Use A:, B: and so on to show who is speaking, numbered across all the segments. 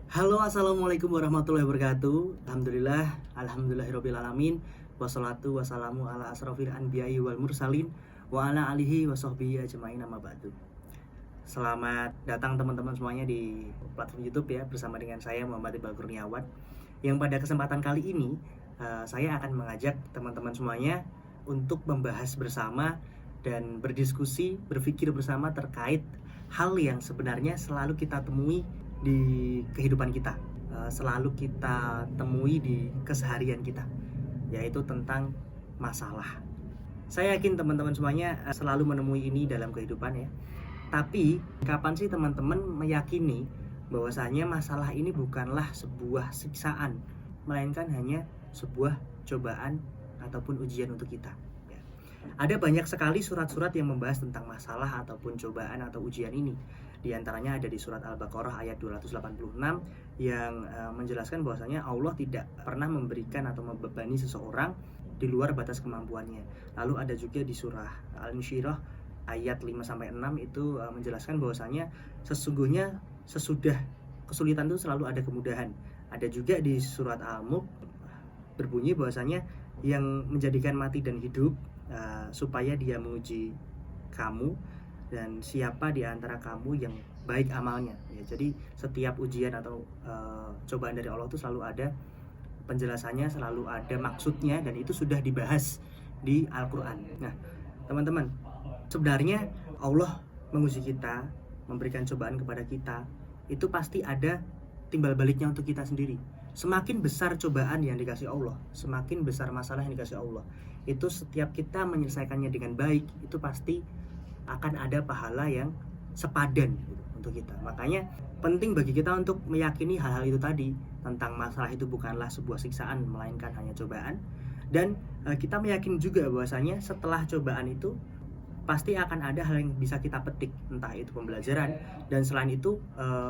A: Halo, assalamualaikum warahmatullahi wabarakatuh. Alhamdulillahirobbilalamin. Wassalatu wassalamu ala asrofil anbiya'i wal mursalin wa ala alihi wa sahbihi ajma'in, amma ba'du. Selamat datang teman-teman semuanya di platform YouTube ya, bersama dengan saya Muhammad Iqbal Kurniawan. Yang pada kesempatan kali ini saya akan mengajak teman-teman semuanya untuk membahas bersama dan berdiskusi, berpikir bersama terkait hal yang sebenarnya selalu kita temui di kehidupan kita, selalu kita temui di keseharian kita, yaitu tentang masalah. Saya yakin teman-teman semuanya selalu menemui ini dalam kehidupan ya. Tapi kapan sih teman-teman meyakini bahwasanya masalah ini bukanlah sebuah siksaan, melainkan hanya sebuah cobaan ataupun ujian untuk kita ya. Ada banyak sekali surat-surat yang membahas tentang masalah ataupun cobaan atau ujian ini. Di antaranya ada di surat Al-Baqarah ayat 286 yang menjelaskan bahwasanya Allah tidak pernah memberikan atau membebani seseorang di luar batas kemampuannya. Lalu ada juga di surah Al-Insyirah ayat 5-6 itu menjelaskan bahwasanya sesungguhnya sesudah kesulitan itu selalu ada kemudahan. Ada juga di surat Al-Mulk berbunyi bahwasanya yang menjadikan mati dan hidup supaya dia menguji kamu dan siapa di antara kamu yang baik amalnya ya. Jadi setiap ujian atau cobaan dari Allah itu selalu ada penjelasannya, selalu ada maksudnya, dan itu sudah dibahas di Al-Quran. Nah teman-teman, sebenarnya Allah menguji kita, memberikan cobaan kepada kita, itu pasti ada timbal baliknya untuk kita sendiri. Semakin besar cobaan yang dikasih Allah, semakin besar masalah yang dikasih Allah, itu setiap kita menyelesaikannya dengan baik, itu pasti akan ada pahala yang sepadan gitu, untuk kita. Makanya penting bagi kita untuk meyakini hal-hal itu tadi, tentang masalah itu bukanlah sebuah siksaan, melainkan hanya cobaan. Dan kita meyakini juga bahwasanya setelah cobaan itu pasti akan ada hal yang bisa kita petik, entah itu pembelajaran, dan selain itu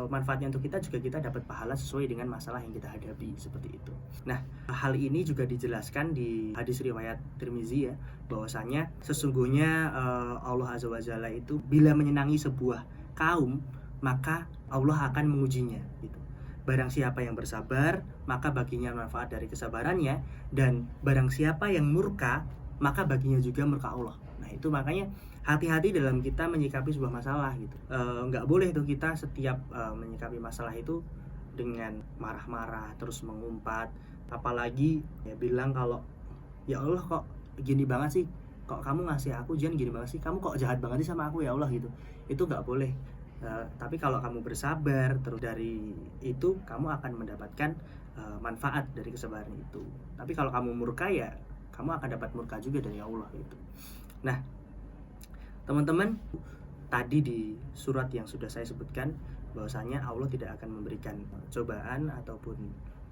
A: manfaatnya untuk kita juga, kita dapat pahala sesuai dengan masalah yang kita hadapi, seperti itu. Nah, hal ini juga dijelaskan di hadis riwayat Tirmizi ya, bahwasanya sesungguhnya Allah Azza wa Jalla itu bila menyenangi sebuah kaum, maka Allah akan mengujinya gitu. Barang siapa yang bersabar, maka baginya manfaat dari kesabarannya, dan barang siapa yang murka, maka baginya juga murka Allah. Nah itu makanya hati-hati dalam kita menyikapi sebuah masalah gitu. Nggak boleh tuh kita setiap menyikapi masalah itu dengan marah-marah, terus mengumpat, apalagi ya bilang kalau ya Allah kok gini banget sih, kok kamu ngasih aku ujian gini banget sih, kamu kok jahat banget sih sama aku ya Allah gitu. Itu nggak boleh. Tapi kalau kamu bersabar, terus dari itu kamu akan mendapatkan manfaat dari kesabaran itu. Tapi kalau kamu murka, ya kamu akan dapat murka juga dari Allah gitu. Nah teman-teman, tadi di surat yang sudah saya sebutkan bahwasanya Allah tidak akan memberikan cobaan ataupun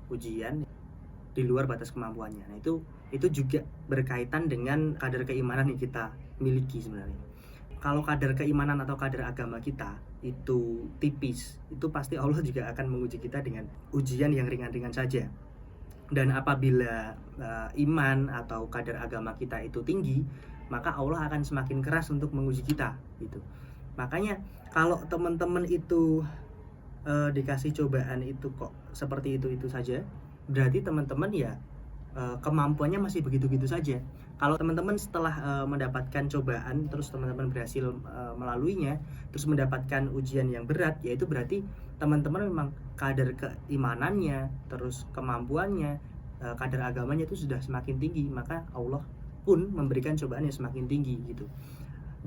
A: ujian di luar batas kemampuannya. Nah itu juga berkaitan dengan kadar keimanan yang kita miliki sebenarnya. Kalau kadar keimanan atau kadar agama kita itu tipis, itu pasti Allah juga akan menguji kita dengan ujian yang ringan-ringan saja. Dan apabila iman atau kadar agama kita itu tinggi, maka Allah akan semakin keras untuk menguji kita gitu. Makanya kalau teman-teman itu dikasih cobaan itu kok seperti itu saja, berarti teman-teman ya kemampuannya masih begitu-gitu saja. Kalau teman-teman setelah mendapatkan cobaan, terus teman-teman berhasil melaluinya, terus mendapatkan ujian yang berat, yaitu berarti teman-teman memang kadar keimanannya, terus kemampuannya, kadar agamanya itu sudah semakin tinggi, maka Allah pun memberikan cobaan yang semakin tinggi gitu.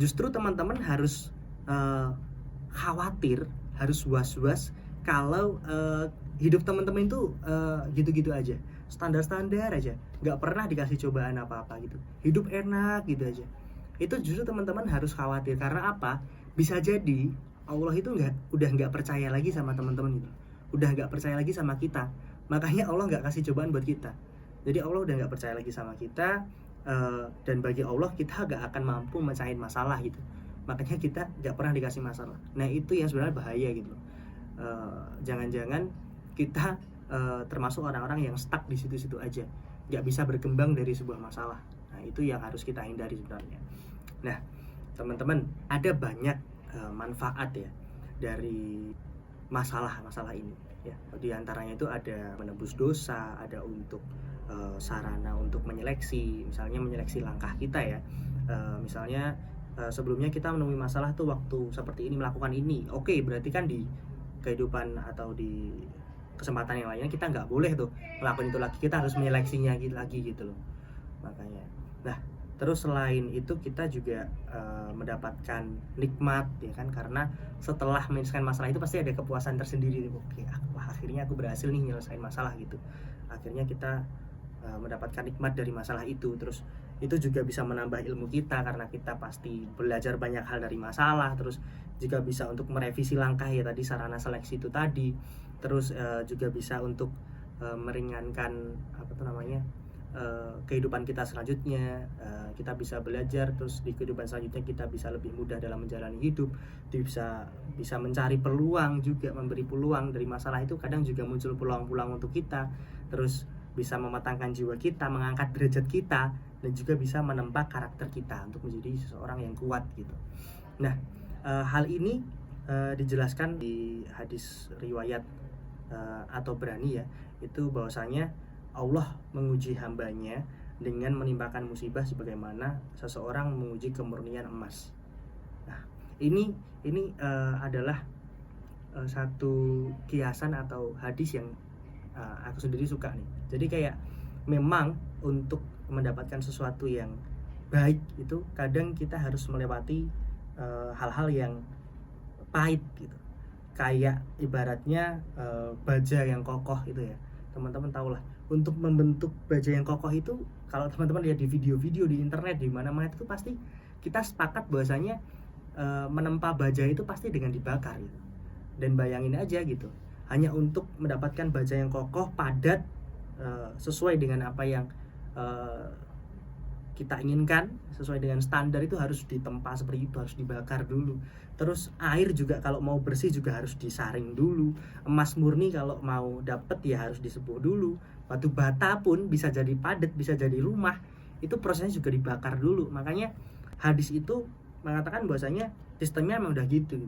A: Justru teman-teman harus khawatir, harus was-was kalau hidup teman-teman itu gitu-gitu aja, standar-standar aja, nggak pernah dikasih cobaan apa-apa gitu, hidup enak gitu aja. Itu justru teman-teman harus khawatir. Karena apa? Bisa jadi Allah itu udah nggak percaya lagi sama teman-teman gitu, udah nggak percaya lagi sama kita. Makanya Allah nggak kasih cobaan buat kita. Jadi Allah udah nggak percaya lagi sama kita, dan bagi Allah kita nggak akan mampu mecahin masalah gitu. Makanya kita nggak pernah dikasih masalah. Nah itu yang sebenarnya bahaya gitu. Jangan-jangan kita termasuk orang-orang yang stuck di situ-situ aja, nggak bisa berkembang dari sebuah masalah. Nah itu yang harus kita hindari sebenarnya. Nah teman-teman, ada banyak manfaat ya dari masalah-masalah ini. ya. Di antaranya itu ada menebus dosa, ada untuk sarana untuk menyeleksi, misalnya menyeleksi langkah kita ya. Misalnya sebelumnya kita menemui masalah tuh waktu seperti ini melakukan ini, oke, berarti kan di kehidupan atau di kesempatan yang lainnya kita nggak boleh tuh melakukan itu lagi, kita harus menyeleksinya lagi gitu loh. Makanya, nah terus selain itu kita juga mendapatkan nikmat ya kan, karena setelah menyelesaikan masalah itu pasti ada kepuasan tersendiri. Oke, wah akhirnya aku berhasil nih nyelesain masalah gitu. Akhirnya kita mendapatkan nikmat dari masalah itu. Terus itu juga bisa menambah ilmu kita karena kita pasti belajar banyak hal dari masalah. Terus juga bisa untuk merevisi langkah ya tadi, sarana seleksi itu tadi. Terus juga bisa untuk meringankan apa tuh namanya, kehidupan kita selanjutnya. Kita bisa belajar, terus di kehidupan selanjutnya kita bisa lebih mudah dalam menjalani hidup, bisa mencari peluang, juga memberi peluang dari masalah itu. Kadang juga muncul peluang-peluang untuk kita, terus bisa mematangkan jiwa kita, mengangkat derajat kita, dan juga bisa menempa karakter kita untuk menjadi seseorang yang kuat gitu. Nah, hal ini dijelaskan di hadis riwayat atau berani ya, itu bahwasanya Allah menguji hambanya dengan menimpakan musibah sebagaimana seseorang menguji kemurnian emas. Nah, ini adalah satu kiasan atau hadis yang aku sendiri suka nih. Jadi kayak memang untuk mendapatkan sesuatu yang baik itu kadang kita harus melewati hal-hal yang pahit gitu. Kayak ibaratnya baja yang kokoh itu ya. Teman-teman tahu lah, untuk membentuk baja yang kokoh itu, kalau teman-teman lihat di video-video di internet di mana-mana itu pasti kita sepakat bahwasanya menempa baja itu pasti dengan dibakar gitu. Dan bayangin aja gitu, hanya untuk mendapatkan baja yang kokoh, padat, sesuai dengan apa yang kita inginkan, sesuai dengan standar, itu harus ditempa seperti itu, harus dibakar dulu. Terus air juga kalau mau bersih juga harus disaring dulu. Emas murni kalau mau dapet ya harus disepuh dulu. Batu bata pun bisa jadi padat, bisa jadi rumah, itu prosesnya juga dibakar dulu. Makanya hadis itu mengatakan bahwasanya sistemnya memang udah gitu.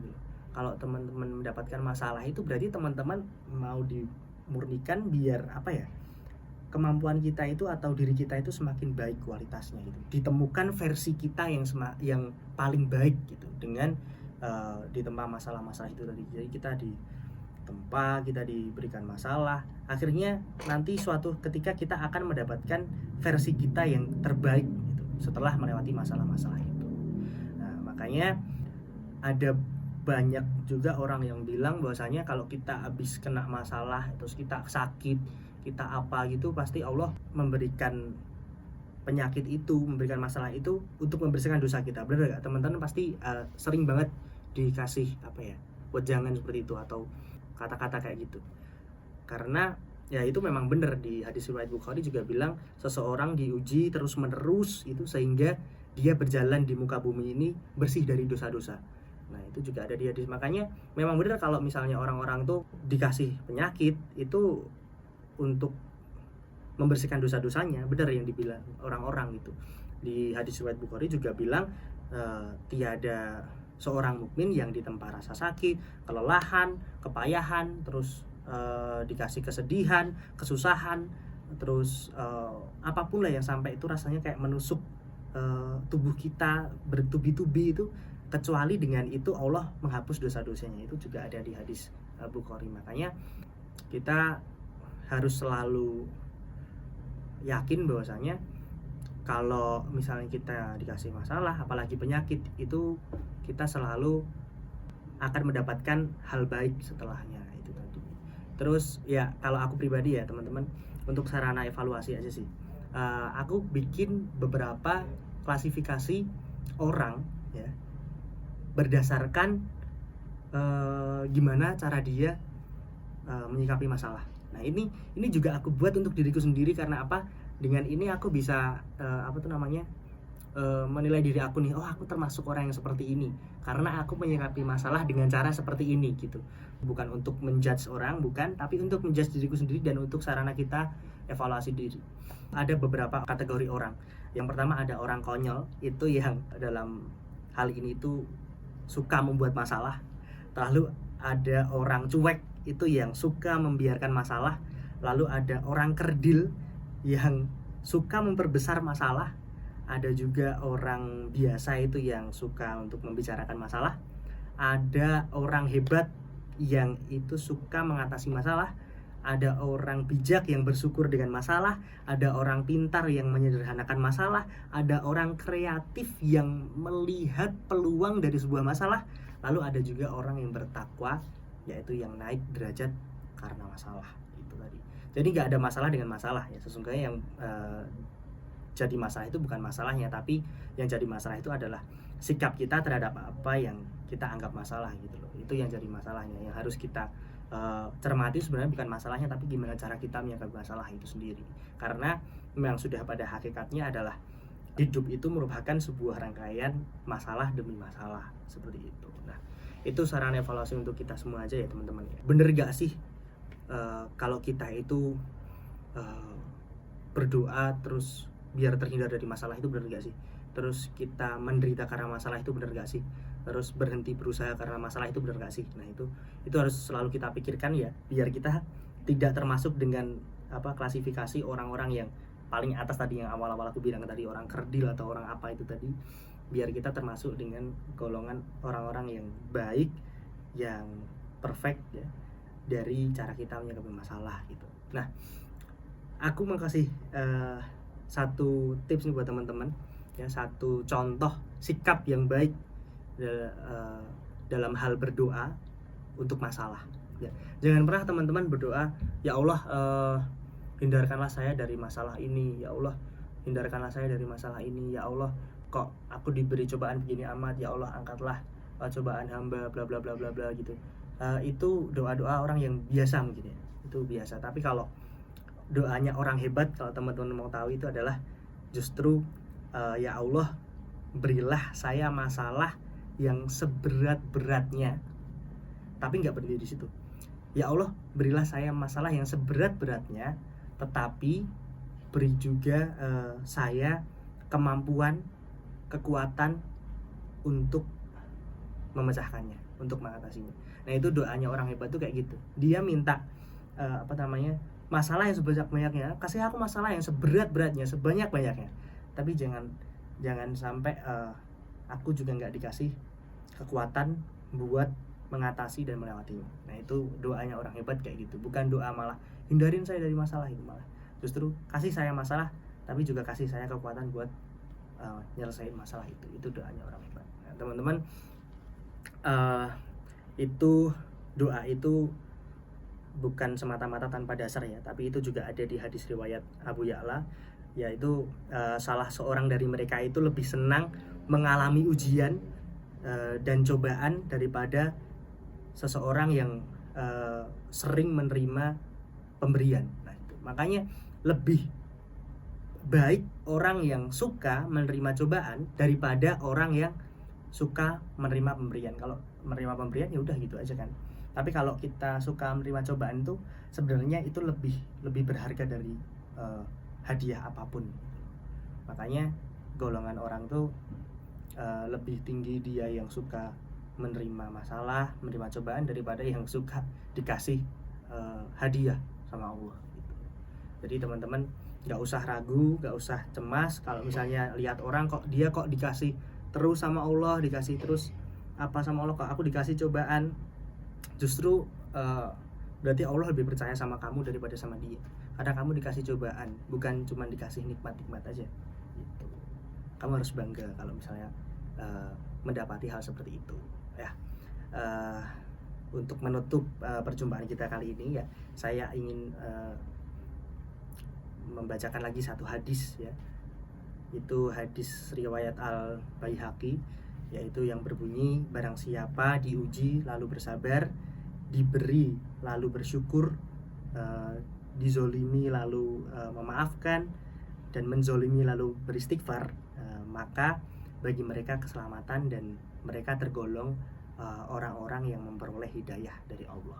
A: Kalau teman-teman mendapatkan masalah itu berarti teman-teman mau dimurnikan biar apa ya, kemampuan kita itu atau diri kita itu semakin baik kualitasnya gitu. Ditemukan versi kita yang paling baik gitu dengan ditempa masalah-masalah itu tadi. Jadi kita ditempa, kita diberikan masalah, akhirnya nanti suatu ketika kita akan mendapatkan versi kita yang terbaik gitu setelah melewati masalah-masalah itu. Nah, makanya ada banyak juga orang yang bilang bahwasanya kalau kita habis kena masalah, terus kita sakit, kita apa gitu, pasti Allah memberikan penyakit itu, memberikan masalah itu untuk membersihkan dosa kita. Bener gak teman-teman? Pasti sering banget dikasih apa ya, wejangan seperti itu atau kata-kata kayak gitu. Karena ya itu memang bener, di hadis riwayat Bukhari juga bilang seseorang diuji terus menerus itu sehingga dia berjalan di muka bumi ini bersih dari dosa-dosa. Nah itu juga ada di hadis. Makanya memang bener kalau misalnya orang-orang tuh dikasih penyakit itu untuk membersihkan dosa-dosanya, benar yang dibilang orang-orang itu. Di hadis riwayat Bukhari juga bilang tiada seorang mukmin yang ditempa rasa sakit, kelelahan, kepayahan, terus dikasih kesedihan, kesusahan, terus apapun lah yang sampai itu rasanya kayak menusuk tubuh kita bertubi-tubi itu, kecuali dengan itu Allah menghapus dosa-dosanya. Itu juga ada di hadis Bukhari. Makanya kita harus selalu yakin bahwasanya kalau misalnya kita dikasih masalah, apalagi penyakit, itu kita selalu akan mendapatkan hal baik setelahnya itu tadi. Terus ya kalau aku pribadi ya teman-teman, untuk sarana evaluasi aja sih, aku bikin beberapa klasifikasi orang ya, berdasarkan gimana cara dia menyikapi masalah. Nah ini juga aku buat untuk diriku sendiri, karena apa? Dengan ini aku bisa menilai diri aku nih, oh aku termasuk orang yang seperti ini karena aku menyikapi masalah dengan cara seperti ini gitu. Bukan untuk menjudge orang, bukan, tapi untuk menjudge diriku sendiri dan untuk sarana kita evaluasi diri. Ada beberapa kategori orang. Yang pertama ada orang konyol, itu yang dalam hal ini itu suka membuat masalah. Lalu ada orang cuek, itu yang suka membiarkan masalah, lalu ada orang kerdil yang suka memperbesar masalah, ada juga orang biasa itu yang suka untuk membicarakan masalah, ada orang hebat yang itu suka mengatasi masalah, ada orang bijak yang bersyukur dengan masalah, ada orang pintar yang menyederhanakan masalah, ada orang kreatif yang melihat peluang dari sebuah masalah, lalu ada juga orang yang bertakwa, yaitu yang naik derajat karena masalah. Itu tadi. Jadi nggak ada masalah dengan masalah ya. Sesungguhnya yang jadi masalah itu bukan masalahnya, tapi yang jadi masalah itu adalah sikap kita terhadap apa yang kita anggap masalah gitu loh. Itu yang jadi masalahnya, yang harus kita cermati sebenarnya bukan masalahnya, tapi gimana cara kita menyikapi masalah itu sendiri. Karena memang sudah pada hakikatnya adalah hidup itu merupakan sebuah rangkaian masalah demi masalah, seperti itu. Nah, itu saran evaluasi untuk kita semua aja ya teman-teman. Bener gak sih kalau kita itu berdoa terus biar terhindar dari masalah, itu bener gak sih? Terus kita menderita karena masalah, itu bener gak sih? Terus berhenti berusaha karena masalah, itu bener gak sih? Nah itu harus selalu kita pikirkan ya, biar kita tidak termasuk dengan klasifikasi orang-orang yang paling atas tadi, yang awal-awal aku bilang tadi, orang kerdil atau orang apa itu tadi. Biar kita termasuk dengan golongan orang-orang yang baik, yang perfect ya, dari cara kita menyikapi masalah gitu. Nah, aku mau kasih satu tips nih buat teman-teman ya, satu contoh sikap yang baik dalam hal berdoa untuk masalah ya. Jangan pernah teman-teman berdoa, ya Allah hindarkanlah saya dari masalah ini, ya Allah hindarkanlah saya dari masalah ini, ya Allah kok aku diberi cobaan begini amat, ya Allah angkatlah cobaan hamba bla bla bla bla bla gitu. Itu doa-doa orang yang biasa mungkin ya, itu biasa. Tapi kalau doanya orang hebat, kalau teman-teman mau tahu, itu adalah justru ya Allah berilah saya masalah yang seberat-beratnya, tapi nggak berhenti di situ. Ya Allah berilah saya masalah yang seberat-beratnya, tetapi beri juga saya kemampuan, kekuatan untuk memecahkannya, untuk mengatasinya. Nah itu doanya orang hebat tuh kayak gitu. Dia minta masalah yang sebanyak-banyaknya, kasih aku masalah yang seberat-beratnya, sebanyak-banyaknya. Tapi jangan sampai aku juga nggak dikasih kekuatan buat mengatasi dan melewatinya. Nah itu doanya orang hebat kayak gitu. Bukan doa malah hindarin saya dari masalah, itu malah justru kasih saya masalah, tapi juga kasih saya kekuatan buat nyelesain masalah itu. Itu doanya orang hebat. Nah, teman-teman, itu doa itu bukan semata-mata tanpa dasar ya, tapi itu juga ada di hadis riwayat Abu Ya'la, yaitu salah seorang dari mereka itu lebih senang mengalami ujian dan cobaan daripada seseorang yang sering menerima pemberian. Nah, itu. Makanya lebih baik orang yang suka menerima cobaan daripada orang yang suka menerima pemberian. Kalau menerima pemberian ya udah gitu aja kan. Tapi kalau kita suka menerima cobaan itu sebenarnya itu lebih berharga dari hadiah apapun. Makanya golongan orang tuh lebih tinggi dia yang suka menerima masalah, menerima cobaan daripada yang suka dikasih hadiah sama Allah gitu. Jadi teman-teman nggak usah ragu, nggak usah cemas kalau misalnya lihat orang kok dikasih terus sama Allah, dikasih terus sama Allah, kok aku dikasih cobaan. Justru berarti Allah lebih percaya sama kamu daripada sama dia, karena kamu dikasih cobaan, bukan cuma dikasih nikmat-nikmat aja gitu. Kamu harus bangga kalau misalnya mendapati hal seperti itu ya. Untuk menutup perjumpaan kita kali ini ya, saya ingin membacakan lagi satu hadis ya. Itu hadis riwayat Al-Baihaqi, yaitu yang berbunyi, barang siapa diuji lalu bersabar, diberi lalu bersyukur, dizolimi lalu memaafkan, dan menzolimi lalu beristighfar, maka bagi mereka keselamatan dan mereka tergolong orang-orang yang memperoleh hidayah dari Allah.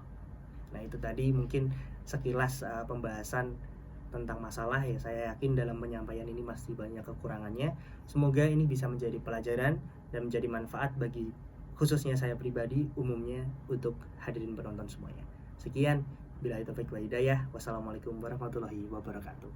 A: Nah itu tadi mungkin sekilas pembahasan tentang masalah ya. Saya yakin dalam penyampaian ini masih banyak kekurangannya. Semoga ini bisa menjadi pelajaran dan menjadi manfaat bagi khususnya saya pribadi, umumnya untuk hadirin penonton semuanya. Sekian, bila taufik wa hidayah. Wassalamualaikum warahmatullahi wabarakatuh.